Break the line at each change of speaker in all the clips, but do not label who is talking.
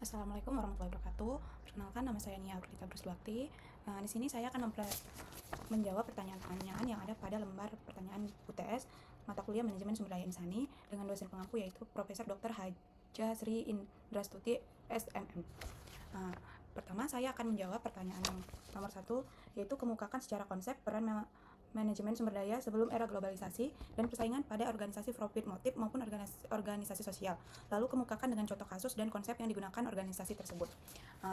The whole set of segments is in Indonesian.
Assalamualaikum warahmatullahi wabarakatuh. Perkenalkan, nama saya Nia Aurlita Brusluakti. Di sini saya akan menjawab pertanyaan-pertanyaan yang ada pada lembar pertanyaan UTS mata kuliah Manajemen Sumber Daya Insani dengan dosen pengampu yaitu Profesor Dr. Haja Sri Indrastuti SMM. Pertama, saya akan menjawab pertanyaan yang nomor 1, yaitu kemukakan secara konsep peran manajemen sumber daya sebelum era globalisasi dan persaingan pada organisasi profit motif maupun organisasi sosial. Lalu kemukakan dengan contoh kasus dan konsep yang digunakan organisasi tersebut.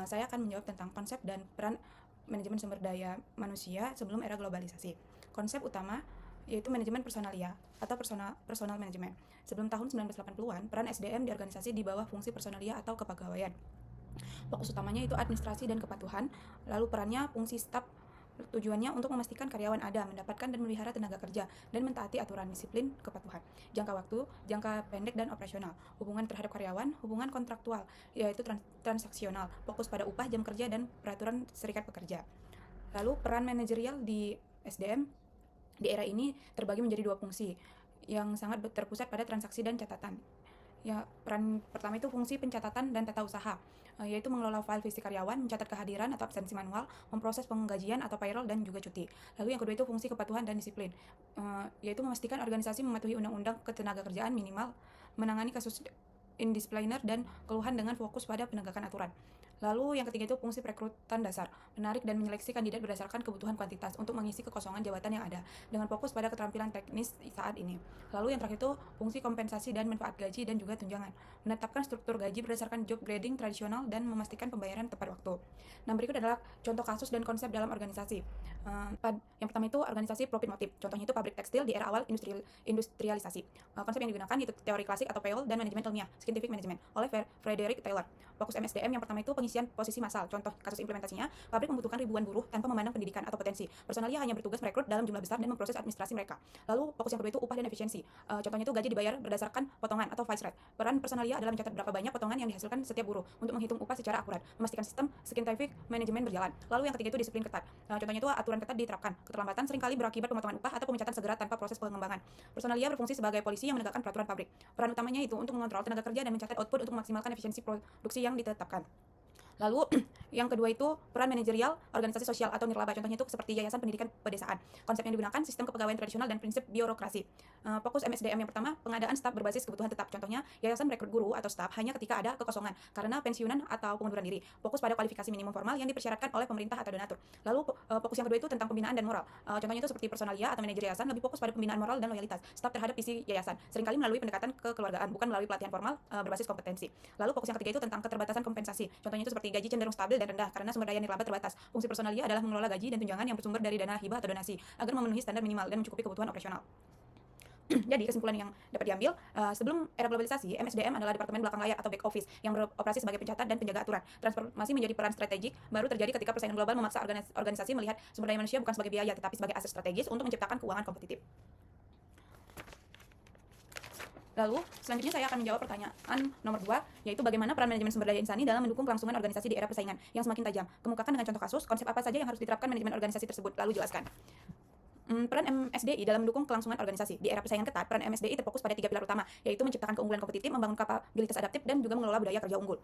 Saya akan menjawab tentang konsep dan peran manajemen sumber daya manusia sebelum era globalisasi. Konsep utama yaitu manajemen personalia atau personal management. Sebelum tahun 1980-an, peran SDM di organisasi di bawah fungsi personalia atau kepegawaian. Fokus utamanya itu administrasi dan kepatuhan, lalu perannya fungsi staf. Tujuannya untuk memastikan karyawan ada, mendapatkan dan memelihara tenaga kerja, dan mentaati aturan disiplin kepatuhan. Jangka waktu, jangka pendek dan operasional. Hubungan terhadap karyawan, hubungan kontraktual, yaitu transaksional, fokus pada upah, jam kerja, dan peraturan serikat pekerja. Lalu peran manajerial di SDM di era ini terbagi menjadi 2 fungsi yang sangat terpusat pada transaksi dan catatan. Ya, peran pertama itu fungsi pencatatan dan tata usaha, yaitu mengelola file fisik karyawan, mencatat kehadiran atau absensi manual, memproses penggajian atau payroll dan juga cuti. Lalu yang kedua itu fungsi kepatuhan dan disiplin, yaitu memastikan organisasi mematuhi undang-undang ketenagakerjaan minimal, menangani kasus indisipliner dan keluhan dengan fokus pada penegakan aturan. Lalu yang ketiga itu fungsi perekrutan dasar, menarik dan menyeleksi kandidat berdasarkan kebutuhan kuantitas untuk mengisi kekosongan jabatan yang ada, dengan fokus pada keterampilan teknis saat ini. Lalu yang terakhir itu fungsi kompensasi dan manfaat gaji dan juga tunjangan, menetapkan struktur gaji berdasarkan job grading tradisional dan memastikan pembayaran tepat waktu. Nah, berikut adalah contoh kasus dan konsep dalam organisasi. Yang pertama itu organisasi profit motif, contohnya itu pabrik tekstil di era awal industrialisasi. Konsep yang digunakan itu teori klasik atau PAOL dan manajemen ilmiah, scientific management, oleh Frederick Taylor. Fokus MSDM yang pertama itu pengisian posisi massal. Contoh kasus implementasinya, pabrik membutuhkan ribuan buruh tanpa memandang pendidikan atau potensi. Personalia hanya bertugas merekrut dalam jumlah besar dan memproses administrasi mereka. Lalu fokus yang kedua itu upah dan efisiensi. Contohnya itu gaji dibayar berdasarkan potongan atau vice rate. Peran personalia adalah mencatat berapa banyak potongan yang dihasilkan setiap buruh untuk menghitung upah secara akurat, memastikan sistem scientific management berjalan. Lalu yang ketiga itu disiplin ketat. Contohnya itu aturan ketat diterapkan. Keterlambatan seringkali berakibat pemotongan upah atau pemecatan segera tanpa proses pengembangan. Personalia berfungsi sebagai polisi yang menegakkan peraturan pabrik. Peran utamanya itu untuk mengontrol tenaga kerja dan mencatat output untuk memaksimalkan efisiensi produksi yang ditetapkan. Lalu yang kedua itu peran manajerial organisasi sosial atau nirlaba, contohnya itu seperti yayasan pendidikan pedesaan. Konsep yang digunakan sistem kepegawaian tradisional dan prinsip birokrasi. Fokus MSDM yang pertama pengadaan staf berbasis kebutuhan tetap, contohnya yayasan merekrut guru atau staf hanya ketika ada kekosongan karena pensiunan atau pengunduran diri. Fokus pada kualifikasi minimum formal yang dipersyaratkan oleh pemerintah atau donatur. Lalu fokus yang kedua itu tentang pembinaan dan moral. Contohnya itu seperti personalia atau manajer yayasan lebih fokus pada pembinaan moral dan loyalitas staf terhadap isi yayasan, seringkali melalui pendekatan kekeluargaan bukan melalui pelatihan formal berbasis kompetensi. Lalu fokus yang ketiga itu tentang keterbatasan kompensasi, contohnya itu seperti gaji cenderung stabil dan rendah karena sumber daya nirlaba terbatas. Fungsi personalia adalah mengelola gaji dan tunjangan yang bersumber dari dana hibah atau donasi agar memenuhi standar minimal dan mencukupi kebutuhan operasional. Jadi kesimpulan yang dapat diambil, sebelum era globalisasi, MSDM adalah departemen belakang layar atau back office yang beroperasi sebagai pencatat dan penjaga aturan. Transformasi menjadi peran strategik baru terjadi ketika persaingan global memaksa organisasi melihat sumber daya manusia bukan sebagai biaya tetapi sebagai aset strategis untuk menciptakan keuangan kompetitif. Lalu, selanjutnya saya akan menjawab pertanyaan nomor 2, yaitu bagaimana peran manajemen sumber daya insani dalam mendukung kelangsungan organisasi di era persaingan yang semakin tajam. Kemukakan dengan contoh kasus, konsep apa saja yang harus diterapkan manajemen organisasi tersebut, lalu jelaskan. Peran MSDI dalam mendukung kelangsungan organisasi. Di era persaingan ketat, peran MSDI terfokus pada 3 pilar utama, yaitu menciptakan keunggulan kompetitif, membangun kapabilitas adaptif, dan juga mengelola budaya kerja unggul.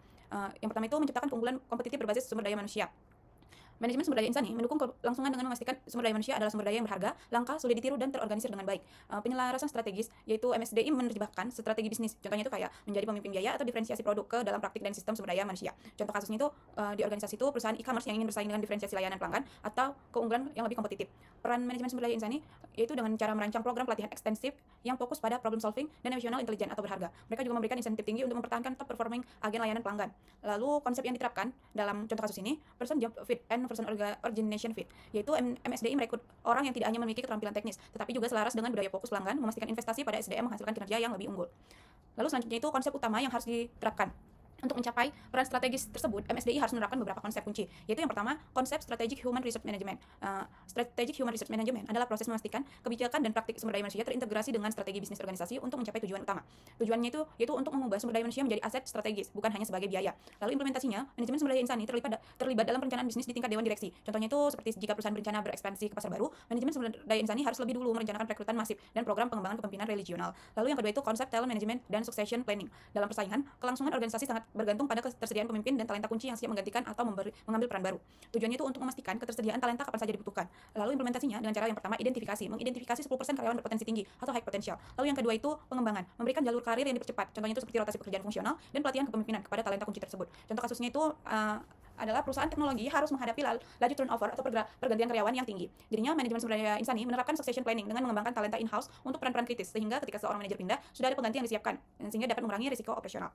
Yang pertama itu menciptakan keunggulan kompetitif berbasis sumber daya manusia. Manajemen sumber daya insani mendukung kelangsungan dengan memastikan sumber daya manusia adalah sumber daya yang berharga, langka, sulit ditiru, dan terorganisir dengan baik. Penyelarasan strategis, yaitu MSDI menerjemahkan strategi bisnis, contohnya itu kayak menjadi pemimpin biaya atau diferensiasi produk ke dalam praktik dan sistem sumber daya manusia. Contoh kasusnya itu di organisasi itu perusahaan e-commerce yang ingin bersaing dengan diferensiasi layanan pelanggan atau keunggulan yang lebih kompetitif. Peran manajemen sumber daya insani yaitu dengan cara merancang program pelatihan ekstensif yang fokus pada problem solving dan emosional intelijen atau berharga. Mereka juga memberikan insentif tinggi untuk mempertahankan top performing agen layanan pelanggan. Lalu konsep yang diterapkan dalam contoh kasus ini, person job fit and person organization fit, yaitu MSDI merekrut orang yang tidak hanya memiliki keterampilan teknis, tetapi juga selaras dengan budaya fokus pelanggan, memastikan investasi pada SDM menghasilkan kinerja yang lebih unggul. Lalu selanjutnya itu konsep utama yang harus diterapkan. Untuk mencapai peran strategis tersebut, MSDI harus menerapkan beberapa konsep kunci, yaitu yang pertama, konsep Strategic Human Resource Management. Strategic Human Resource Management adalah proses memastikan kebijakan dan praktik sumber daya manusia terintegrasi dengan strategi bisnis organisasi untuk mencapai tujuan utama. Tujuannya itu yaitu untuk mengubah sumber daya manusia menjadi aset strategis, bukan hanya sebagai biaya. Lalu implementasinya, manajemen sumber daya insani terlibat dalam perencanaan bisnis di tingkat dewan direksi. Contohnya itu seperti jika perusahaan berencana berekspansi ke pasar baru, manajemen sumber daya insani harus lebih dulu merencanakan rekrutan masif dan program pengembangan kepemimpinan regional. Lalu yang kedua itu konsep talent management dan succession planning. Dalam persaingan, kelangsungan organisasi sangat bergantung pada ketersediaan pemimpin dan talenta kunci yang siap menggantikan atau mengambil peran baru. Tujuannya itu untuk memastikan ketersediaan talenta kapan saja dibutuhkan. Lalu implementasinya dengan cara yang pertama mengidentifikasi 10% karyawan berpotensi tinggi atau high potential. Lalu yang kedua itu pengembangan, memberikan jalur karir yang dipercepat. Contohnya itu seperti rotasi pekerjaan fungsional dan pelatihan kepemimpinan kepada talenta kunci tersebut. Contoh kasusnya itu adalah perusahaan teknologi harus menghadapi laju turnover atau pergantian karyawan yang tinggi. Jadinya manajemen sumber daya insani menerapkan succession planning dengan mengembangkan talenta in-house untuk peran-peran kritis, sehingga ketika seorang manajer pindah, sudah ada pengganti yang disiapkan, sehingga dapat mengurangi risiko operasional.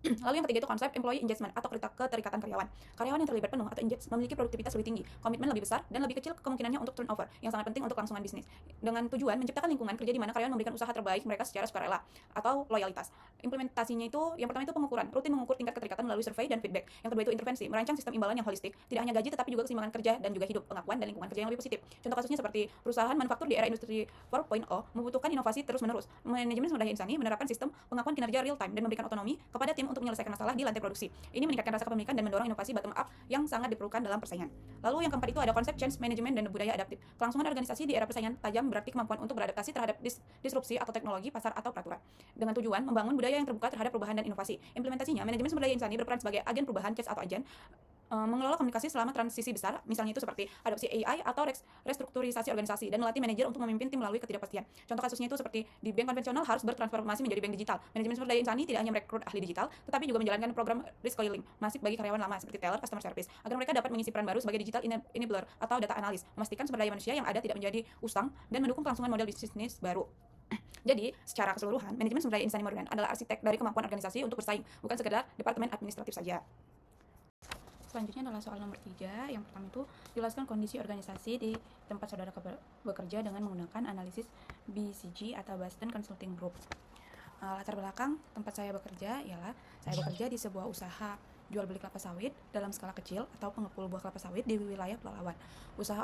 Lalu yang ketiga itu konsep employee engagement atau keterikatan karyawan. Karyawan yang terlibat penuh atau engaged memiliki produktivitas lebih tinggi, komitmen lebih besar, dan lebih kecil kemungkinannya untuk turnover, yang sangat penting untuk kelangsungan bisnis. Dengan tujuan menciptakan lingkungan kerja di mana karyawan memberikan usaha terbaik mereka secara sukarela atau loyalitas. Implementasinya itu yang pertama itu pengukuran, rutin mengukur tingkat keterikatan melalui survei dan feedback. Yang kedua itu intervensi, merancang sistem imbalan yang holistik, tidak hanya gaji tetapi juga keseimbangan kerja dan juga hidup, pengakuan dan lingkungan kerja yang lebih positif. Contoh kasusnya seperti perusahaan manufaktur di era industri 4.0 membutuhkan inovasi terus-menerus. Manajemen sumber daya insani menerapkan sistem pengakuan kinerja real time dan memberikan otonomi kepada tim untuk menyelesaikan masalah di lantai produksi. Ini meningkatkan rasa kepemilikan dan mendorong inovasi bottom up yang sangat diperlukan dalam persaingan. Lalu yang keempat itu ada konsep change management dan budaya adaptif. Kelangsungan organisasi di era persaingan tajam berarti kemampuan untuk beradaptasi terhadap disrupsi atau teknologi, pasar atau peraturan. Dengan tujuan membangun budaya yang terbuka terhadap perubahan dan inovasi. Implementasinya, manajemen sumber daya insani berperan sebagai agen perubahan change atau agen mengelola komunikasi selama transisi besar, misalnya itu seperti adopsi AI atau restrukturisasi organisasi dan melatih manajer untuk memimpin tim melalui ketidakpastian. Contoh kasusnya itu seperti di bank konvensional harus bertransformasi menjadi bank digital. Manajemen sumber daya insani tidak hanya merekrut ahli digital, tetapi juga menjalankan program reskilling masif bagi karyawan lama seperti teller, customer service, agar mereka dapat mengisi peran baru sebagai digital enabler atau data analis, memastikan sumber daya manusia yang ada tidak menjadi usang dan mendukung kelangsungan model bisnis baru. Jadi, secara keseluruhan, manajemen sumber daya insani modern adalah arsitek dari kemampuan organisasi untuk bersaing, bukan sekedar departemen administratif saja. Selanjutnya adalah soal nomor 3. Yang pertama itu jelaskan kondisi organisasi di tempat saudara bekerja dengan menggunakan analisis BCG atau Boston Consulting Group. Latar belakang tempat saya bekerja ialah saya bekerja di sebuah usaha jual beli kelapa sawit dalam skala kecil atau pengepul buah kelapa sawit di wilayah Pelalawan. Usaha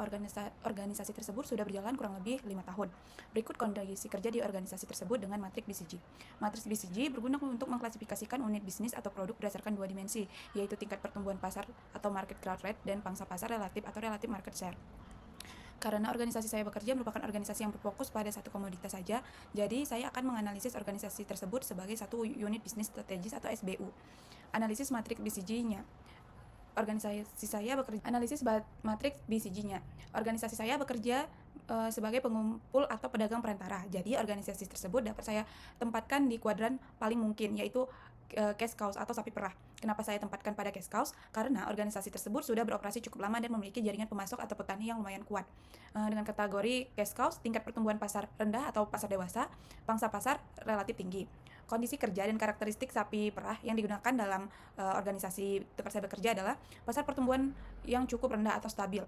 organisasi tersebut sudah berjalan kurang lebih 5 tahun. Berikut kondisi kerja di organisasi tersebut dengan matriks BCG. Matriks BCG berguna untuk mengklasifikasikan unit bisnis atau produk berdasarkan 2 dimensi, yaitu tingkat pertumbuhan pasar atau market growth rate dan pangsa pasar relatif atau relative market share. Karena organisasi saya bekerja merupakan organisasi yang berfokus pada satu komoditas saja, jadi saya akan menganalisis organisasi tersebut sebagai satu unit bisnis strategis atau SBU. Analisis matriks BCG-nya. Matriks BCG-nya. Organisasi saya bekerja sebagai pengumpul atau pedagang perantara. Jadi organisasi tersebut dapat saya tempatkan di kuadran paling mungkin, yaitu cash cows atau sapi perah. Kenapa saya tempatkan pada cash cows? Karena organisasi tersebut sudah beroperasi cukup lama dan memiliki jaringan pemasok atau petani yang lumayan kuat. Dengan kategori cash cows, tingkat pertumbuhan pasar rendah atau pasar dewasa, pangsa pasar relatif tinggi. Kondisi kerja dan karakteristik sapi perah yang digunakan dalam organisasi tempat saya bekerja adalah pasar pertumbuhan yang cukup rendah atau stabil.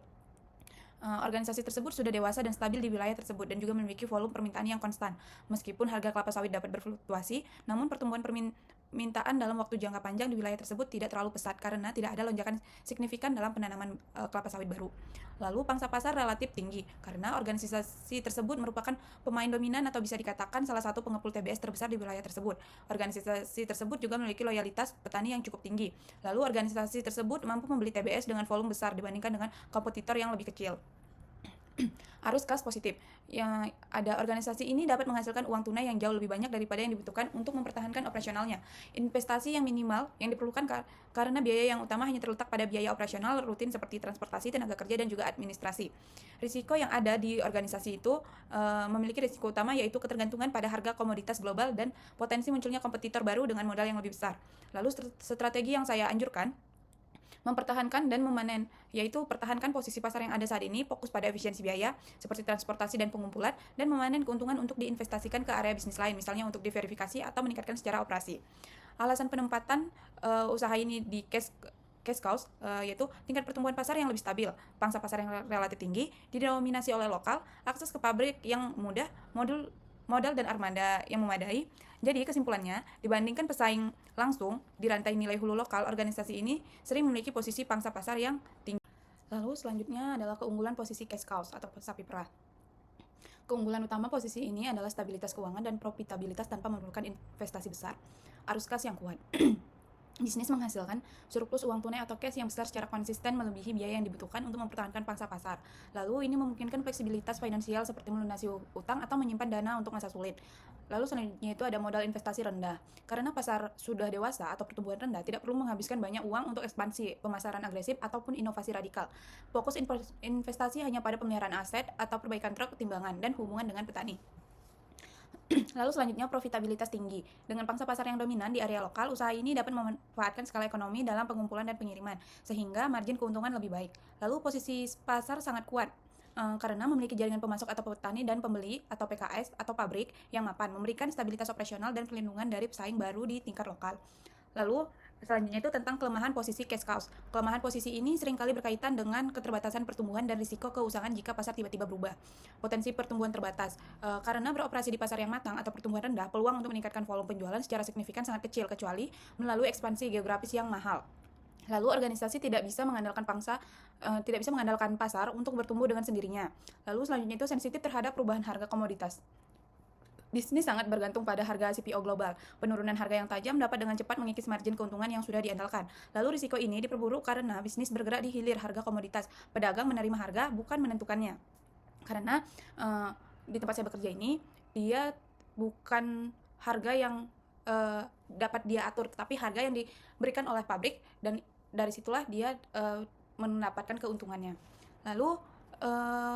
Organisasi tersebut sudah dewasa dan stabil di wilayah tersebut dan juga memiliki volume permintaan yang konstan. Meskipun harga kelapa sawit dapat berfluktuasi, namun pertumbuhan permintaan dalam waktu jangka panjang di wilayah tersebut tidak terlalu pesat karena tidak ada lonjakan signifikan dalam penanaman kelapa sawit baru. Lalu pangsa pasar relatif tinggi karena organisasi tersebut merupakan pemain dominan atau bisa dikatakan salah satu pengepul TBS terbesar di wilayah tersebut. Organisasi tersebut juga memiliki loyalitas petani yang cukup tinggi. Lalu organisasi tersebut mampu membeli TBS dengan volume besar dibandingkan dengan kompetitor yang lebih kecil. Arus kas positif. Yang ada organisasi ini dapat menghasilkan uang tunai yang jauh lebih banyak daripada yang dibutuhkan untuk mempertahankan operasionalnya. Investasi yang minimal yang diperlukan karena biaya yang utama hanya terletak pada biaya operasional rutin seperti transportasi, tenaga kerja, dan juga administrasi. Risiko yang ada di organisasi itu memiliki risiko utama yaitu ketergantungan pada harga komoditas global dan potensi munculnya kompetitor baru dengan modal yang lebih besar. Lalu strategi yang saya anjurkan mempertahankan dan memanen, yaitu pertahankan posisi pasar yang ada saat ini, fokus pada efisiensi biaya seperti transportasi dan pengumpulan, dan memanen keuntungan untuk diinvestasikan ke area bisnis lain, misalnya untuk diverifikasi atau meningkatkan secara operasi. Alasan penempatan usaha ini di cash cows yaitu tingkat pertumbuhan pasar yang lebih stabil, pangsa pasar yang relatif tinggi, didominasi oleh lokal, akses ke pabrik yang mudah, modal dan armada yang memadai. Jadi kesimpulannya, dibandingkan pesaing langsung di rantai nilai hulu lokal, organisasi ini sering memiliki posisi pangsa pasar yang tinggi. Lalu selanjutnya adalah keunggulan posisi cash cows atau sapi perah. Keunggulan utama posisi ini adalah stabilitas keuangan dan profitabilitas tanpa memerlukan investasi besar. Arus kas yang kuat. Bisnis menghasilkan surplus uang tunai atau cash yang besar secara konsisten melebihi biaya yang dibutuhkan untuk mempertahankan pangsa pasar. Lalu ini memungkinkan fleksibilitas finansial seperti melunasi utang atau menyimpan dana untuk masa sulit. Lalu selanjutnya itu ada modal investasi rendah. Karena pasar sudah dewasa atau pertumbuhan rendah, tidak perlu menghabiskan banyak uang untuk ekspansi, pemasaran agresif, ataupun inovasi radikal. Fokus investasi hanya pada pemeliharaan aset atau perbaikan truk timbangan dan hubungan dengan petani. Lalu selanjutnya profitabilitas tinggi. Dengan pangsa pasar yang dominan di area lokal, usaha ini dapat memanfaatkan skala ekonomi dalam pengumpulan dan pengiriman, sehingga margin keuntungan lebih baik. Lalu posisi pasar sangat kuat, karena memiliki jaringan pemasok atau petani dan pembeli atau PKS atau pabrik yang mapan, memberikan stabilitas operasional dan perlindungan dari pesaing baru di tingkat lokal. Lalu selanjutnya itu tentang kelemahan posisi cash cows. Kelemahan posisi ini seringkali berkaitan dengan keterbatasan pertumbuhan dan risiko keusahaan jika pasar tiba-tiba berubah. Potensi pertumbuhan terbatas. Karena beroperasi di pasar yang matang atau pertumbuhan rendah, peluang untuk meningkatkan volume penjualan secara signifikan sangat kecil kecuali melalui ekspansi geografis yang mahal. Lalu organisasi tidak bisa mengandalkan pasar untuk bertumbuh dengan sendirinya. Lalu selanjutnya itu sensitif terhadap perubahan harga komoditas. Bisnis sangat bergantung pada harga CPO global. Penurunan harga yang tajam dapat dengan cepat mengikis margin keuntungan yang sudah diandalkan. Lalu risiko ini diperburuk karena bisnis bergerak di hilir harga komoditas. Pedagang menerima harga bukan menentukannya. Karena di tempat saya bekerja ini, dia bukan harga yang dapat dia atur, tetapi harga yang diberikan oleh pabrik, dan dari situlah dia mendapatkan keuntungannya. Lalu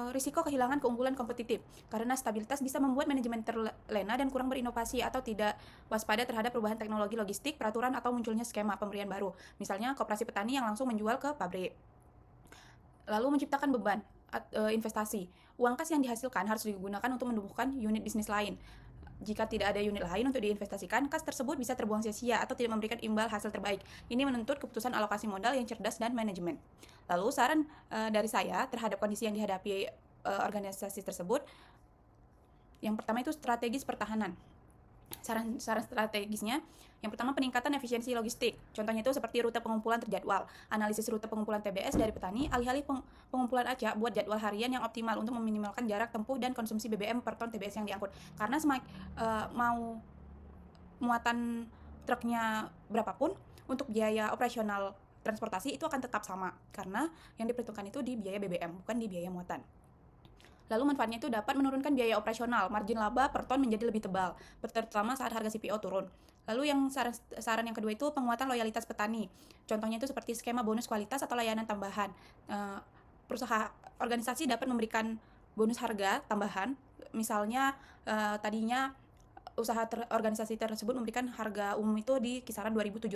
risiko kehilangan keunggulan kompetitif, karena stabilitas bisa membuat manajemen terlena dan kurang berinovasi atau tidak waspada terhadap perubahan teknologi logistik, peraturan, atau munculnya skema pemberian baru, misalnya koperasi petani yang langsung menjual ke pabrik. Lalu menciptakan beban investasi. Uang kas yang dihasilkan harus digunakan untuk menumbuhkan unit bisnis lain. Jika tidak ada unit lain untuk diinvestasikan, kas tersebut bisa terbuang sia-sia atau tidak memberikan imbal hasil terbaik. Ini menuntut keputusan alokasi modal yang cerdas dan manajemen. Lalu saran dari saya terhadap kondisi yang dihadapi organisasi tersebut, yang pertama itu strategis pertahanan. Saran strategisnya, yang pertama peningkatan efisiensi logistik. Contohnya itu seperti rute pengumpulan terjadwal, analisis rute pengumpulan TBS dari petani, alih-alih pengumpulan acak, buat jadwal harian yang optimal untuk meminimalkan jarak tempuh dan konsumsi BBM per ton TBS yang diangkut. Karena mau muatan truknya berapapun, untuk biaya operasional transportasi itu akan tetap sama, karena yang diperhitungkan itu di biaya BBM, bukan di biaya muatan. Lalu manfaatnya itu dapat menurunkan biaya operasional, margin laba per ton menjadi lebih tebal, terutama saat harga CPO turun. Lalu yang saran yang kedua itu penguatan loyalitas petani. Contohnya itu seperti skema bonus kualitas atau layanan tambahan. Organisasi dapat memberikan bonus harga tambahan, misalnya tadinya organisasi tersebut memberikan harga umum itu di kisaran 2.700,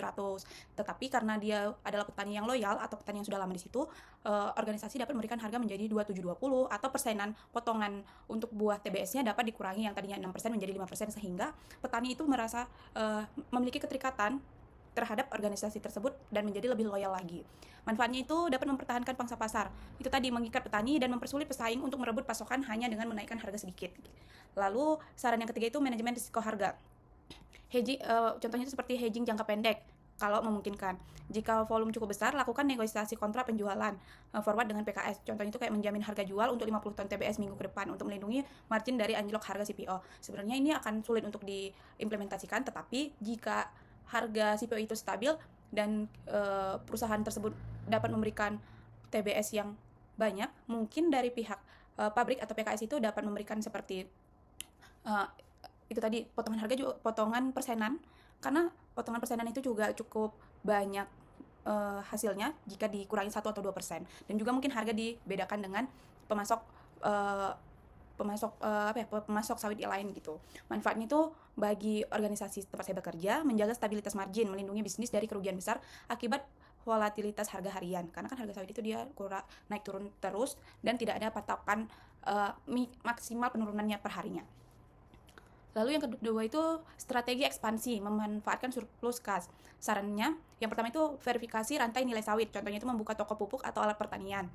tetapi karena dia adalah petani yang loyal atau petani yang sudah lama di situ, organisasi dapat memberikan harga menjadi 2.720, atau persenan potongan untuk buah TBS-nya dapat dikurangi yang tadinya 6% menjadi 5%, sehingga petani itu merasa memiliki keterikatan terhadap organisasi tersebut dan menjadi lebih loyal lagi. Manfaatnya itu dapat mempertahankan pangsa pasar. Itu tadi, mengikat petani dan mempersulit pesaing untuk merebut pasokan hanya dengan menaikkan harga sedikit. Lalu saran yang ketiga itu manajemen risiko harga. Contohnya itu seperti hedging jangka pendek kalau memungkinkan. Jika volume cukup besar, lakukan negosiasi kontrak penjualan forward dengan PKS. Contohnya itu kayak menjamin harga jual untuk 50 ton TBS minggu ke depan untuk melindungi margin dari anjlok harga CPO. Sebenarnya ini akan sulit untuk diimplementasikan, tetapi jika harga CPO itu stabil dan perusahaan tersebut dapat memberikan TBS yang banyak, mungkin dari pihak pabrik atau PKS itu dapat memberikan seperti itu tadi, potongan harga juga, potongan persenan, karena potongan persenan itu juga cukup banyak hasilnya jika dikurangi 1 atau 2%. Dan juga mungkin harga dibedakan dengan pemasok sawit lain gitu. Manfaatnya itu bagi organisasi tempat saya bekerja, menjaga stabilitas margin, melindungi bisnis dari kerugian besar akibat volatilitas harga harian. Karena kan harga sawit itu dia naik turun terus dan tidak ada patokan maksimal penurunannya per harinya. Lalu yang kedua itu strategi ekspansi, memanfaatkan surplus kas. Sarannya, yang pertama itu verifikasi rantai nilai sawit. Contohnya itu membuka toko pupuk atau alat pertanian.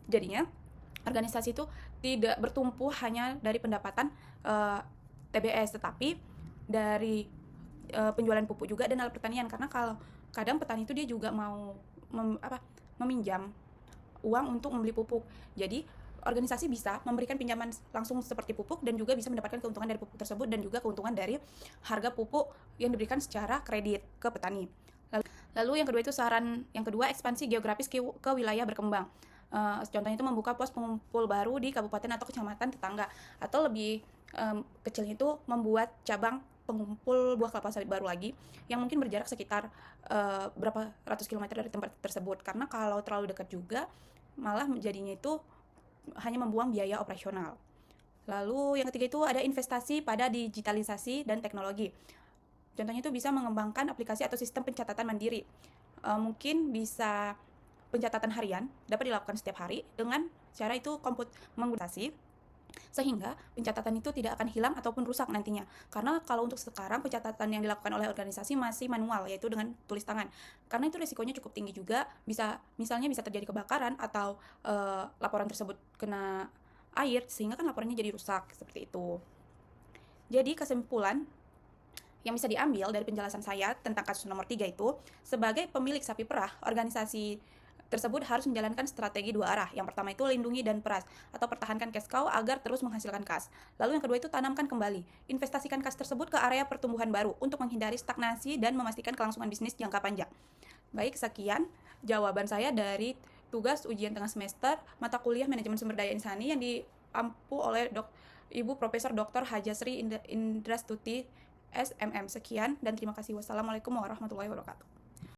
Jadinya organisasi itu tidak bertumpu hanya dari pendapatan TBS, tetapi dari penjualan pupuk juga dan alat pertanian. Karena kalau kadang petani itu dia juga mau meminjam uang untuk membeli pupuk. Jadi organisasi bisa memberikan pinjaman langsung seperti pupuk dan juga bisa mendapatkan keuntungan dari pupuk tersebut dan juga keuntungan dari harga pupuk yang diberikan secara kredit ke petani. Lalu yang kedua itu saran yang kedua, ekspansi geografis ke wilayah berkembang. Contohnya itu membuka pos pengumpul baru di kabupaten atau kecamatan tetangga, atau lebih kecilnya itu membuat cabang pengumpul buah kelapa sawit baru lagi yang mungkin berjarak sekitar berapa ratus kilometer dari tempat tersebut, karena kalau terlalu dekat juga malah jadinya itu hanya membuang biaya operasional. Lalu yang ketiga itu ada investasi pada digitalisasi dan teknologi. Contohnya itu bisa mengembangkan aplikasi atau sistem pencatatan mandiri. Mungkin bisa pencatatan harian dapat dilakukan setiap hari dengan cara itu menggunakan sehingga pencatatan itu tidak akan hilang ataupun rusak nantinya. Karena kalau untuk sekarang pencatatan yang dilakukan oleh organisasi masih manual, yaitu dengan tulis tangan. Karena itu risikonya cukup tinggi juga, misalnya bisa terjadi kebakaran atau laporan tersebut kena air sehingga kan laporannya jadi rusak seperti itu. Jadi kesimpulan yang bisa diambil dari penjelasan saya tentang kasus nomor 3 itu, sebagai pemilik sapi perah, organisasi tersebut harus menjalankan strategi dua arah. Yang pertama itu lindungi dan peras atau pertahankan cash cow agar terus menghasilkan kas. Lalu yang kedua itu tanamkan kembali. Investasikan kas tersebut ke area pertumbuhan baru untuk menghindari stagnasi dan memastikan kelangsungan bisnis jangka panjang. Baik, sekian jawaban saya dari tugas ujian tengah semester mata kuliah Manajemen Sumber Daya Insani yang diampu oleh Ibu Profesor Dr. Hajasri Indrastuti SMM. Sekian dan terima kasih. Wassalamualaikum warahmatullahi wabarakatuh.